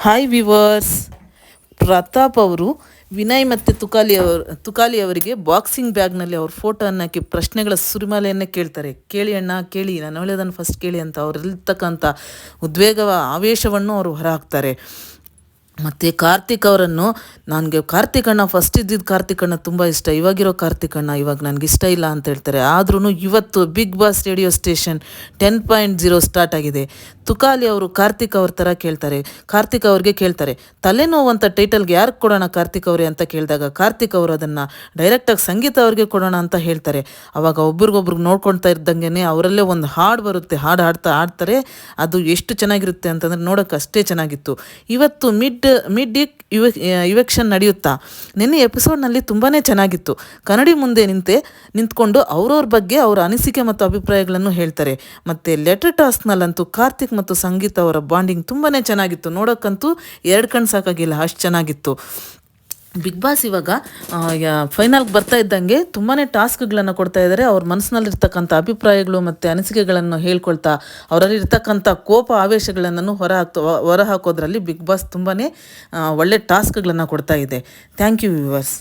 Hi viewers. Pratap ಅವರು ವಿನಯ್ ಮತ್ತು ತುಕಾಲಿ ಅವರಿಗೆ ಬಾಕ್ಸಿಂಗ್ ಬ್ಯಾಗ್ನಲ್ಲಿ ಅವ್ರ ಫೋಟೋವನ್ನು ಹಾಕಿ ಪ್ರಶ್ನೆಗಳ ಸುರಿಮಲೆಯನ್ನೇ ಕೇಳ್ತಾರೆ. ಕೇಳಿ ಅಣ್ಣ ಕೇಳಿ, ನಾನು ಹೇಳೋದನ್ನು ಫಸ್ಟ್ ಕೇಳಿ ಅಂತ ಅವರಲ್ಲಿರ್ತಕ್ಕಂಥ ಉದ್ವೇಗ ಆವೇಶವನ್ನು ಅವರು ಹೊರಹಾಕ್ತಾರೆ. ಮತ್ತು ಕಾರ್ತಿಕ್ ಅವರನ್ನು, ನನಗೆ ಕಾರ್ತಿಕ್ ಅಣ್ಣ ಫಸ್ಟ್ ಇದ್ದಿದ್ದು ಕಾರ್ತಿಕ್ ಅಣ್ಣ ತುಂಬ ಇಷ್ಟ, ಇವಾಗಿರೋ ಕಾರ್ತಿಕ್ ಅಣ್ಣ ಇವಾಗ ನನಗೆ ಇಷ್ಟ ಇಲ್ಲ ಅಂತ ಹೇಳ್ತಾರೆ. ಆದ್ರೂ ಇವತ್ತು Bigg Boss radio station 10.0 start ಆಗಿದೆ. ತುಕಾಲಿ ಅವರು ಕಾರ್ತಿಕ್ ಅವ್ರ ಥರ ಕೇಳ್ತಾರೆ. ಕಾರ್ತಿಕ್ ಅವ್ರಿಗೆ ಕೇಳ್ತಾರೆ, ತಲೆನೋವು ಅಂತ ಟೈಟಲ್ಗೆ ಯಾರಿಗೆ ಕೊಡೋಣ ಕಾರ್ತಿಕ್ ಅವರೇ ಅಂತ ಕೇಳಿದಾಗ ಕಾರ್ತಿಕ್ ಅವರು ಅದನ್ನು ಡೈರೆಕ್ಟಾಗಿ ಸಂಗೀತ ಅವ್ರಿಗೆ ಕೊಡೋಣ ಅಂತ ಹೇಳ್ತಾರೆ. ಆವಾಗ ಒಬ್ರಿಗೊಬ್ರಿಗೆ ನೋಡ್ಕೊಳ್ತಾ ಇದ್ದಂಗೆ ಅವರಲ್ಲೇ ಒಂದು ಹಾಡು ಬರುತ್ತೆ. ಹಾಡು ಆಡ್ತಾರೆ. ಅದು ಎಷ್ಟು ಚೆನ್ನಾಗಿರುತ್ತೆ ಅಂತಂದರೆ ನೋಡೋಕೆ ಅಷ್ಟೇ ಚೆನ್ನಾಗಿತ್ತು. ಇವತ್ತು ಮಿಡ್ ಇವೆಕ್ಷನ್ ನಡೆಯುತ್ತಾ ನಿನ್ನೆ ಎಪಿಸೋಡ್ನಲ್ಲಿ ತುಂಬಾ ಚೆನ್ನಾಗಿತ್ತು. ಕನ್ನಡಿ ಮುಂದೆ ನಿಂತ್ಕೊಂಡು ಅವ್ರವ್ರ ಬಗ್ಗೆ ಅವರ ಅನಿಸಿಕೆ ಮತ್ತು ಅಭಿಪ್ರಾಯಗಳನ್ನು ಹೇಳ್ತಾರೆ. ಮತ್ತು ಲೆಟರ್ ಟಾಸ್ಕ್ನಲ್ಲಂತೂ ಕಾರ್ತಿಕ್ ಮತ್ತು ಸಂಗೀತ ಅವರ ಬಾಂಡಿಂಗ್ ತುಂಬಾ ಚೆನ್ನಾಗಿತ್ತು. ನೋಡೋಕ್ಕಂತೂ ಎರಡು ಕಣ್ಣು ಸಾಕಾಗಿಲ್ಲ, ಅಷ್ಟು ಚೆನ್ನಾಗಿತ್ತು. ಬಿಗ್ ಬಾಸ್ ಇವಾಗ ಫೈನಲ್ಗೆ ಬರ್ತಾ ಇದ್ದಂಗೆ ತುಂಬಾ ಟಾಸ್ಕ್ಗಳನ್ನು ಕೊಡ್ತಾ ಇದ್ದಾರೆ. ಅವ್ರ ಮನಸ್ಸಿನಲ್ಲಿರ್ತಕ್ಕಂಥ ಅಭಿಪ್ರಾಯಗಳು ಮತ್ತು ಅನಿಸಿಕೆಗಳನ್ನು ಹೇಳ್ಕೊಳ್ತಾ ಅವರಲ್ಲಿರ್ತಕ್ಕಂಥ ಕೋಪ ಆವೇಶಗಳನ್ನು ಹೊರ ಹಾಕೋದ್ರಲ್ಲಿ ಬಿಗ್ ಬಾಸ್ ತುಂಬಾ ಒಳ್ಳೆ ಟಾಸ್ಕ್ಗಳನ್ನು ಕೊಡ್ತಾ ಇದೆ. Thank you viewers.